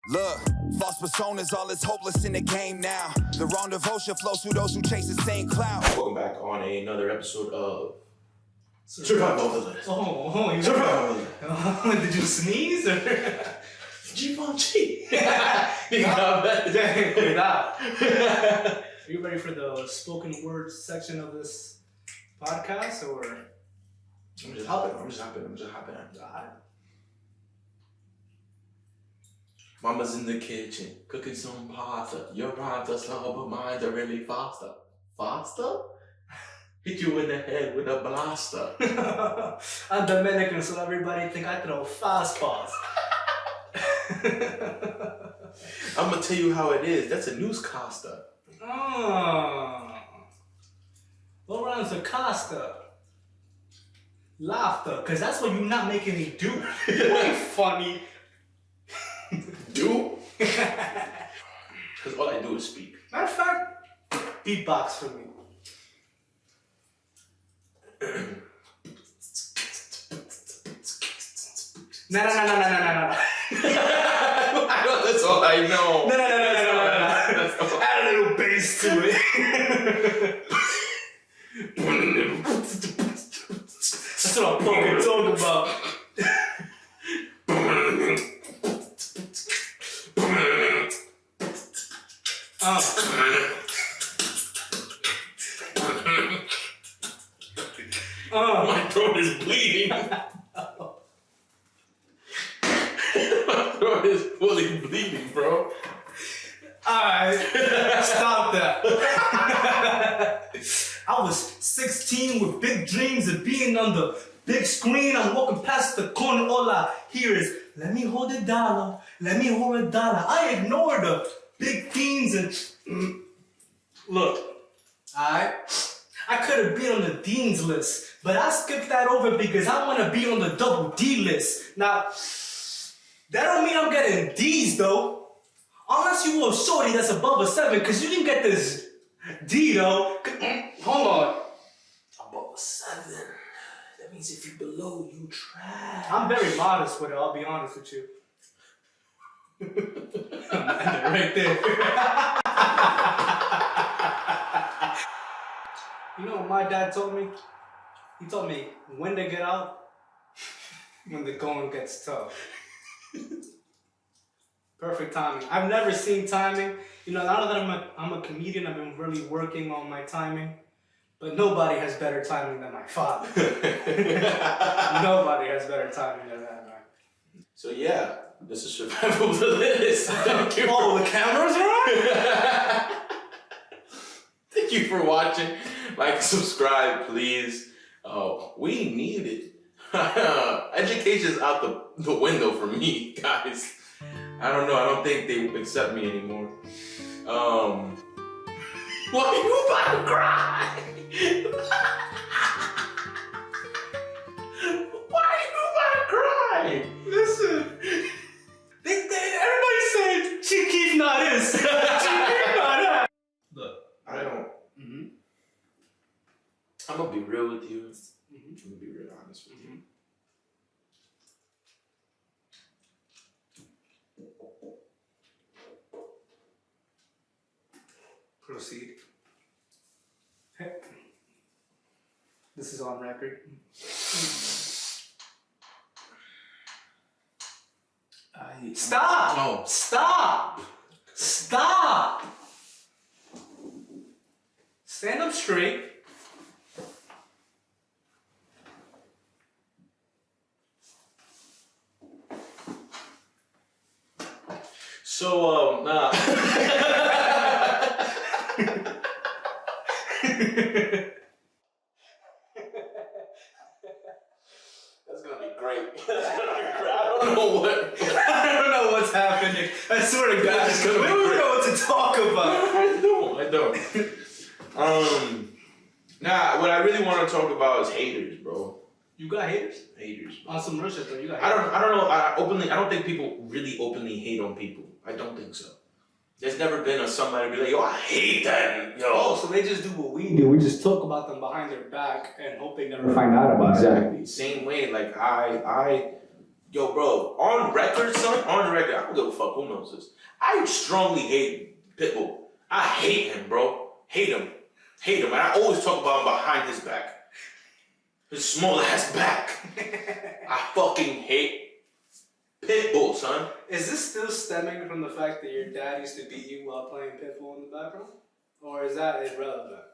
Look, false personas, all is hopeless in the game now. The wrong devotion flows through those who chase the same cloud. Welcome back on another episode of Survival of the Littest. Survival. Did you sneeze or? Givenchy. Are you ready for the spoken word section of this podcast, or? I'm just hopping. Mama's in the kitchen cooking some pasta. Your rhymes are slow, but mine are really faster. Faster? Hit you in the head with a blaster. I'm Dominican, so everybody think I throw fastballs. I'm gonna tell you how it is. That's a newscaster. Oh. What rhymes with Costa? Laughter, because that's what you're not making me do. You ain't funny. Do? Because all I do is speak. Matter of fact, beatbox for me. No. I know that's all I know. No. Add a little bass to it. That's what I'm fucking talking about. My throat is bleeding. My throat is fully bleeding, bro. Alright, stop that. I was 16 with big dreams of being on the big screen. I'm walking past the corner, all I hear is, let me hold a dollar, let me hold a dollar. I ignore the big themes and look, alright? I could have been on the Dean's list, but I skipped that over because I want to be on the double D list. Now, that don't mean I'm getting D's though. Unless you a shorty that's above a 7, because you didn't get this D though. Hold on. Above a 7. That means if you below, you trash. I'm very modest with it, I'll be honest with you. Right there. You know what my dad told me? He told me when to get out, when the going gets tough. Perfect timing. I've never seen timing. You know, now that I'm a comedian, I've been really working on my timing. But nobody has better timing than my father. Nobody has better timing than that, man. So yeah, this is Survival of the Littest. Oh, the cameras are on? Thank you for watching. Like, subscribe, please. Oh, we need it. Education's out the window for me, guys. I don't know. I don't think they accept me anymore. Why are you about to cry? Why are you about to cry? Listen. Everybody's saying Chiquis not this. Chiquis not that. Look, I don't. I'm gonna be real with you. I'm gonna be real honest with you. Proceed. This is on record. Stop! No. Stop! Stop! Stand up straight. So, nah. That's gonna be great. I don't know what's happening. I swear to God, That's gonna we be don't great. know what to talk about. I don't. Nah, what I really want to talk about is haters, bro. You got haters? Haters. On some real shit though, you got I haters. don't know. I don't think people really openly hate on people. I don't think so. There's never been somebody be like, yo, I hate that. Yo. Oh, so they just do what we do. We just talk about them behind their back and hope they never find out about it. Exactly. Same way, like I Yo, bro, on record, son, on record, I don't give a fuck who knows this. I strongly hate Pitbull. I hate him, bro. Hate him. And I always talk about him behind his back. His small ass back. I fucking hate Pitbull, son. Is this still stemming from the fact that your dad used to beat you while playing Pitbull in the background? Or is that irrelevant?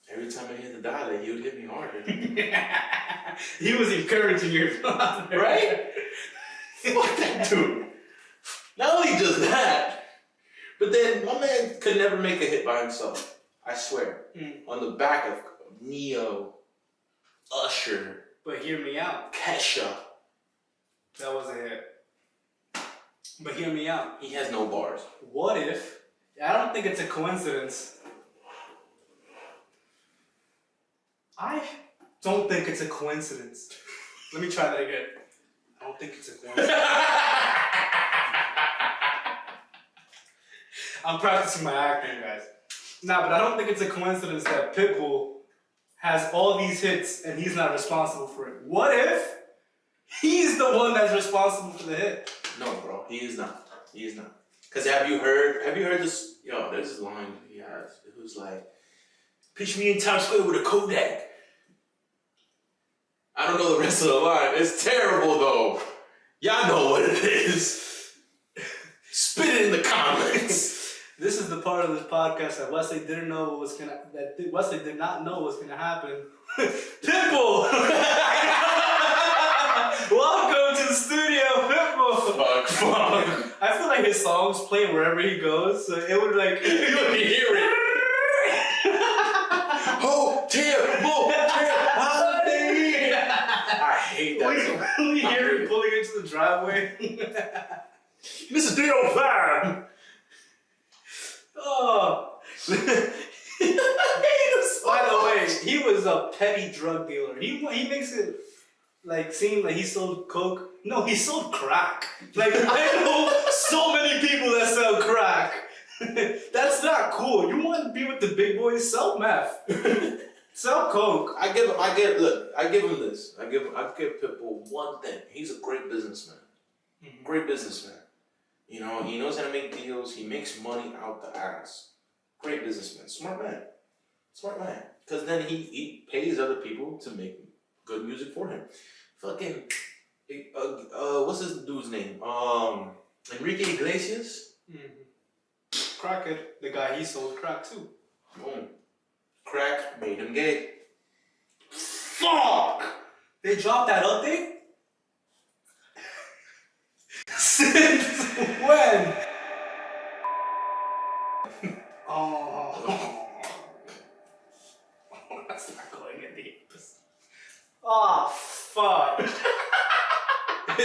Every time I hit the dial, he would hit me harder. He was encouraging your father. Right? Fuck that dude. Not only just that, but then my man could never make a hit by himself. I swear. On the back of Neo, Usher. But hear me out. Kesha. That was a hit. But hear me out. He has no bars. What if, I don't think it's a coincidence. I don't think it's a coincidence. Let me try that again. I don't think it's a coincidence. I'm practicing my acting, guys. Nah, but I don't think it's a coincidence that Pitbull has all these hits and he's not responsible for it. What if he's the one that's responsible for the hit? No, bro, he is not. He is not. Cause have you heard this? Yo, there's this line he has. It was like, "Pitch me in Times Square with a Kodak." I don't know the rest of the line. It's terrible though. Y'all know what it is. Spit it in the comments. This is the part of this podcast that Wesley didn't know was gonna. That Wesley did not know was gonna happen. Pitbull. Welcome to the studio, Pitbull. Fuck. I feel like his songs play wherever he goes, so it would like You would hear it. Hotel, holiday. I hate that song. We hear him pulling into the driveway. Mrs. 305. Oh. By the way, he was a petty drug dealer. He makes it like seem like he sold coke. No, he sold crack. Like I know so many people that sell crack. That's not cool. You want to be with the big boys? Sell meth. Sell coke. I give him this. I give Pitbull one thing. He's a great businessman. Great businessman. You know, he knows how to make deals. He makes money out the ass. Great businessman. Smart man. Because then he pays other people to make good music for him. Fucking, what's this dude's name? Enrique Iglesias? Crackhead. The guy he sold crack to. Boom. Crack made him gay. Fuck! They dropped that update? Since when? Oh. That's not going in the episode. Oh, fuck. Is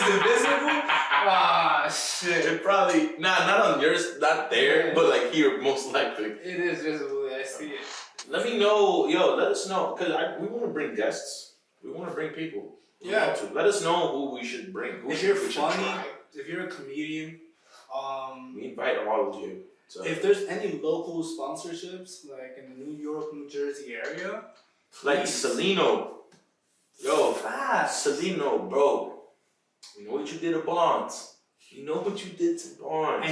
it visible? Ah, shit. It probably, not on yours, not there, but like here, most likely. It is visible, I see it. Let me know, let us know, because we want to bring guests. We want to bring people. Yeah. Let us know who we should bring. If you're funny, if you're a comedian, we invite all of you. So. If there's any local sponsorships, like in the New York, New Jersey area, like Celino. Yo, fast. Celino, bro. You know what you did to Bonds. And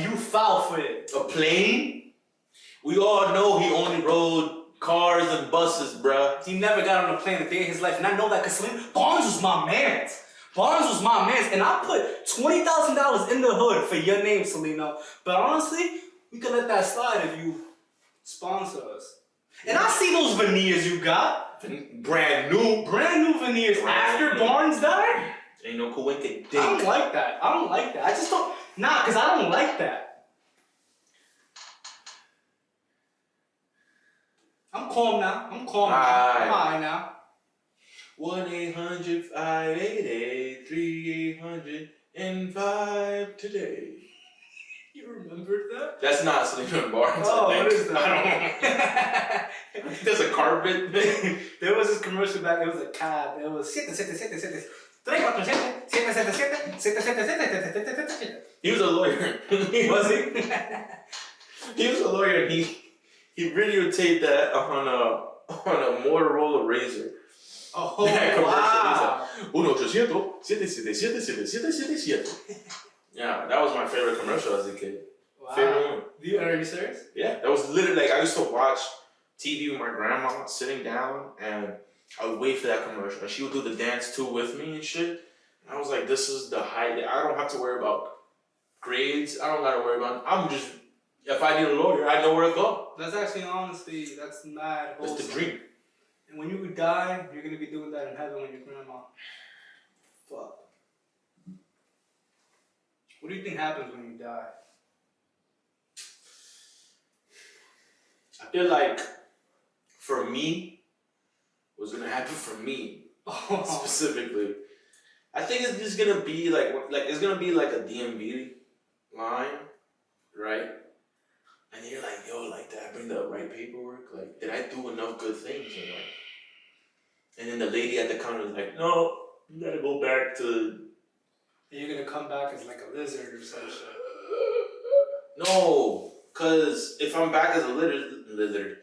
you foul for it. A plane? We all know he only rode cars and buses, bruh. He never got on a plane a day in his life, and I know that because Barnes was my man. And I put $20,000 in the hood for your name, Celino. But honestly, we could let that slide if you sponsor us. And I see those veneers you got. Brand new veneers after Barnes died. Ain't no coincidence. I don't like that. I just don't. Nah, because I don't like that. I'm calm now. I'm high now. 1-800-588-3805 today. You remembered that? That's not Selena Barnes. Oh, I think. what is that? I think there's a carpet thing. There was this commercial back. It was a cab. It was 777. He was a lawyer. Was he? He was a lawyer. He videotaped that on a Motorola Razr. Oh, That commercial, wow. he's like, 1-800-777-7777. Yeah, that was my favorite commercial as a kid. Wow. Favorite one. Are you serious? Yeah, that was literally like I used to watch TV with my grandma sitting down, and I would wait for that commercial, and she would do the dance too with me and shit. And I was like, this is the height. I don't have to worry about grades. I don't gotta worry about. I'm just, if I need a lawyer, I know where to go. That's actually honestly, that's mad. That's the dream. And when you die, you're gonna be doing that in heaven with your grandma. Fuck. What do you think happens when you die? I feel like for me, what's gonna happen for me specifically, I think it's just gonna be like it's gonna be like a DMV line, right? And you're like, yo, like, did I bring the right paperwork? Like, did I do enough good things in life? And then the lady at the counter is like, no, you gotta go back to. And you're gonna come back as like a lizard or some shit. No, cause if I'm back as a lizard,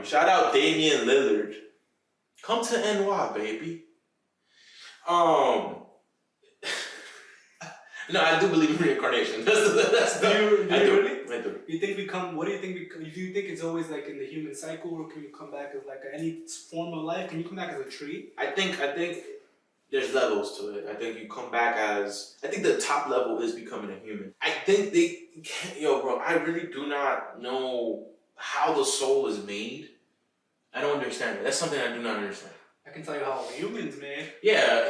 shout out Damian Lillard. Come to NY, baby. No, I do believe in reincarnation. That's Do you really? I do. You think we come? What do you think? Do you think it's always like in the human cycle, or can you come back as like any form of life? Can you come back as a tree? I think there's levels to it. I think you come back as. I think the top level is becoming a human. I think yo, bro, I really do not know how the soul is made. I don't understand it. That's something I do not understand. I can tell you how humans made. Yeah.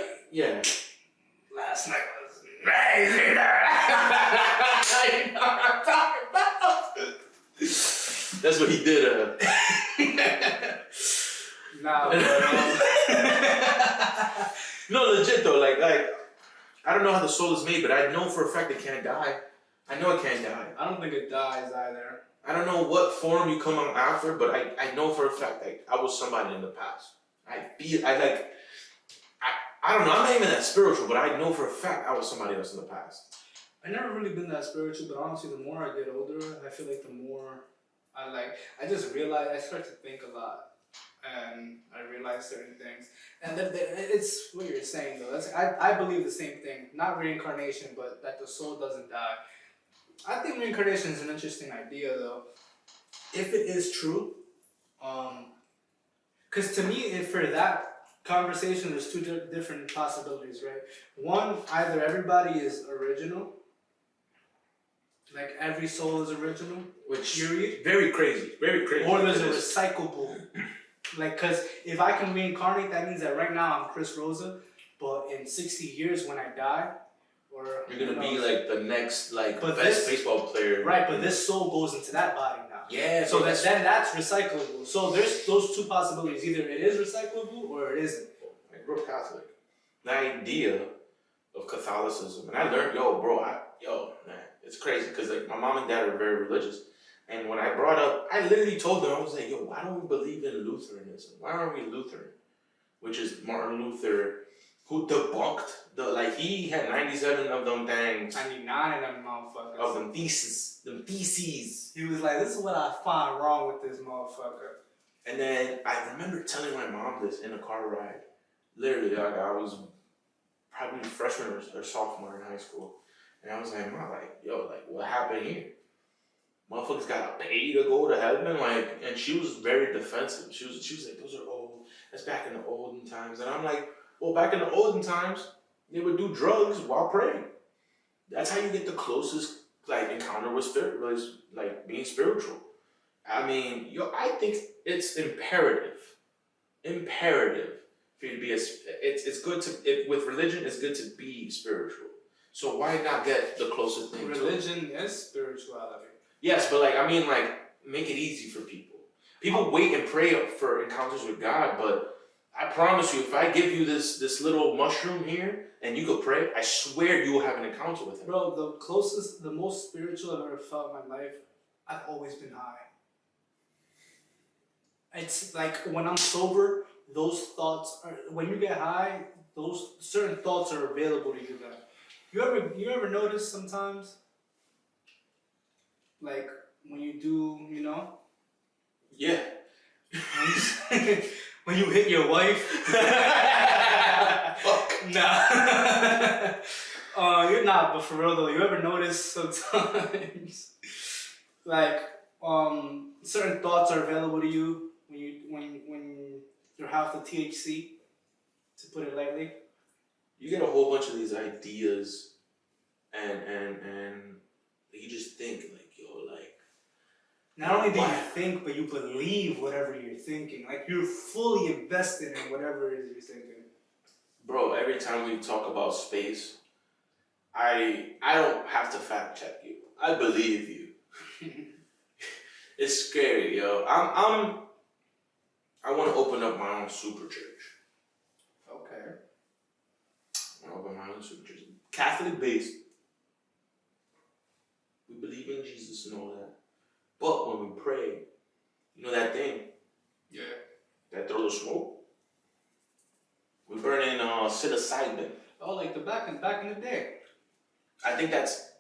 Last night was Crazy. You know what I'm talking about. That's what he did. Nah, bro. No, legit though. Like I don't know how the soul is made, but I know for a fact it can't die. I know it can't die. I don't think it dies either. I don't know what form you come out after, but I know for a fact like I was somebody in the past. I don't know, I'm not even that spiritual, but I know for a fact I was somebody else in the past. I've never really been that spiritual, but honestly, the more I get older, I feel like the more I just realize, I start to think a lot. And I realize certain things. And it's what you're saying though. I believe the same thing. Not reincarnation, but that the soul doesn't die. I think reincarnation is an interesting idea though. If it is true, because to me, for that conversation, there's two different possibilities, right? One, either everybody is original, like every soul is original, Which period. Very crazy. Or there's a recyclable. Like, because if I can reincarnate, that means that right now I'm Chris Rosa, but in 60 years when I die, or you're gonna be like the next But best baseball player. Right, but this soul goes into that body now. Yeah. So then that's recyclable. So there's those two possibilities. Either it is recyclable or it isn't. I grew up Catholic. The idea of Catholicism, and I learned, man, it's crazy because like my mom and dad are very religious, and when I brought up, I literally told them, I was like, yo, why don't we believe in Lutheranism? Why aren't we Lutheran? Which is Martin Luther, who debunked he had 97 of them things. 99 of them motherfuckers. Of them theses. He was like, this is what I find wrong with this motherfucker. And then I remember telling my mom this in a car ride. Literally, like I was probably freshman or sophomore in high school. And I was like, Mom, what happened here? Motherfuckers gotta pay to go to heaven? And she was very defensive. She was like, those are old. That's back in the olden times. And I'm like, well, back in the olden times, they would do drugs while praying. That's how you get the closest encounter with spirit, like being spiritual. I mean, I think it's imperative for you to be it's good to, with religion, it's good to be spiritual. So why not get the closest thing to it? Religion is spirituality. Yes, but make it easy for people. People wait and pray for encounters with God, but I promise you, if I give you this little mushroom here and you go pray, I swear you will have an encounter with Him. Bro, the most spiritual I've ever felt in my life, I've always been high. It's like when I'm sober, those thoughts are, when you get high, those certain thoughts are available to you then. You ever notice sometimes, like when you do, Yeah. When you hit your wife? Nah. You're not, but for real though, you ever notice sometimes like certain thoughts are available to you when you have the THC, to put it lightly? You get a whole bunch of these ideas and you just think like, yo, like, not only do you think, but you believe whatever you're thinking. Like you're fully invested in whatever it is you're thinking. Bro, every time we talk about space, I don't have to fact check you. I believe you. It's scary, yo. I want to open up my own super church. Okay. I want to open my own super church. Catholic based. We believe in Jesus and all that. But when we pray, you know that thing? Yeah. That throw the smoke? We burn in psilocybin. Oh, like the back in the day. I think that's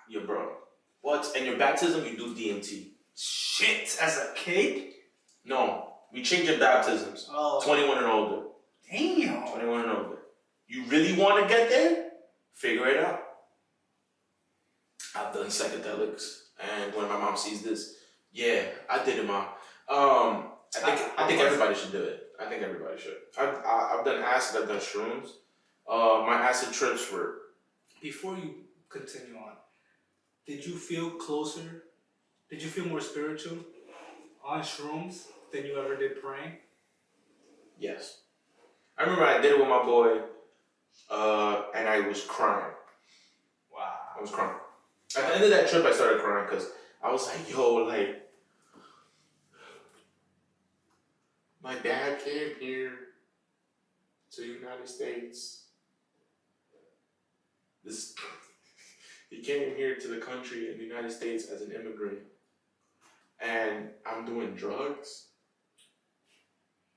your bro. What? And your baptism, you do DMT. Shit, as a kid? No, we change your baptisms. Oh. 21 and older. Damn. 21 and older. You really want to get there? Figure it out. I've done psychedelics, and when my mom sees this, yeah, I did it, Mom. I think everybody should do it. I think everybody should. I've done acid. I've done shrooms. My acid trips were. Before you continue on, did you feel closer? Did you feel more spiritual on shrooms than you ever did praying? Yes. I remember I did it with my boy, and I was crying. Wow. I was crying. At the end of that trip, I started crying because I was like, yo, like, my dad came here to the United States. He came here to the country in the United States as an immigrant. And I'm doing drugs.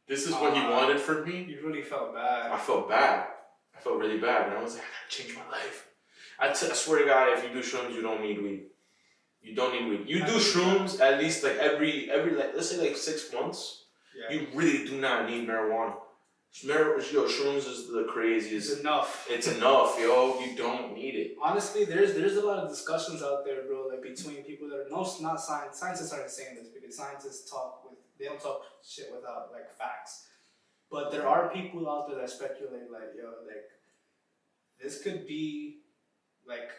This is what he wanted from me. You really felt bad. I felt bad. I felt really bad. And I was like, I gotta change my life. I swear to God, if you do shrooms, you don't need weed. You don't need weed. You do shrooms at least like every like, let's say like 6 months. Yeah. You really do not need marijuana. Yo, shrooms is the craziest. It's enough. It's enough, yo. You don't need it. Honestly, there's a lot of discussions out there, bro, like between people that are not science. Scientists aren't saying this because scientists they don't talk shit without like facts. But there are people out there that speculate like, yo, like this could be like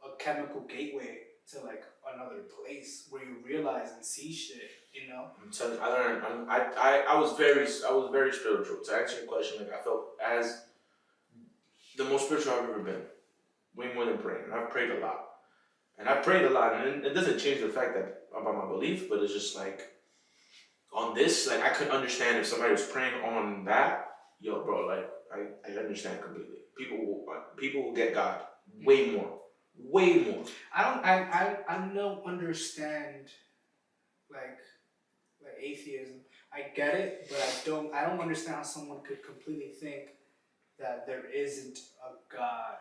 a chemical gateway to like another place where you realize and see shit, you know? I'm telling you, I learned. I was very spiritual. To answer your question, like I felt as the most spiritual I've ever been, way more than praying. And I've prayed a lot, and it doesn't change the fact that about my belief, but it's just like on this, like I could understand if somebody was praying on that. Yo, bro, like I understand completely. People will get God way more. I don't understand like atheism. I get it, but I don't understand how someone could completely think that there isn't a God.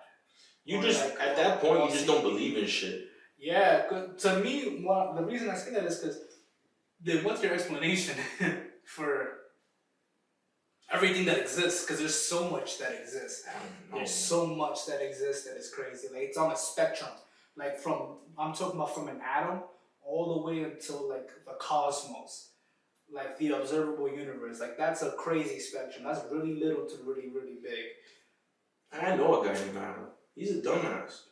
You just like, at that point you just don't believe in shit. Yeah, to me, the reason I say that is because what's your explanation for everything that exists? Because there's so much that exists. There's so much that exists that is crazy. Like it's on a spectrum. Like I'm talking about from an atom all the way until like the cosmos, like the observable universe. Like that's a crazy spectrum. That's really little to really, really big. I know a guy named Adam. He's a dumbass.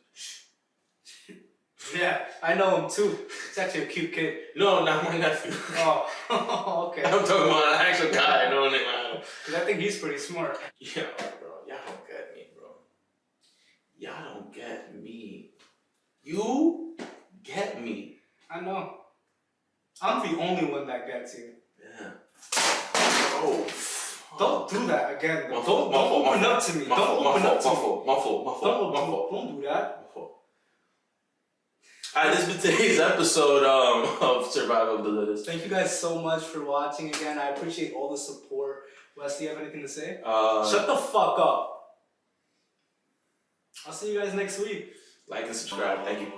Yeah, I know him too. He's actually a cute kid. No, not my nephew. Oh, okay. I'm talking about an actual guy I know named Adam. Because I think he's pretty smart. Yeah, bro. Y'all don't get me, bro. Y'all don't get me. You get me. I know. I'm the only one that gets you. Yeah. Oh. Don't do that again. Don't open up to me. Don't open up to me. Don't do that. Alright, this has been today's episode of Survival of the Littest. Thank you guys so much for watching again. I appreciate all the support. Wesley, you have anything to say? Shut the fuck up. I'll see you guys next week. Like and subscribe. Thank you.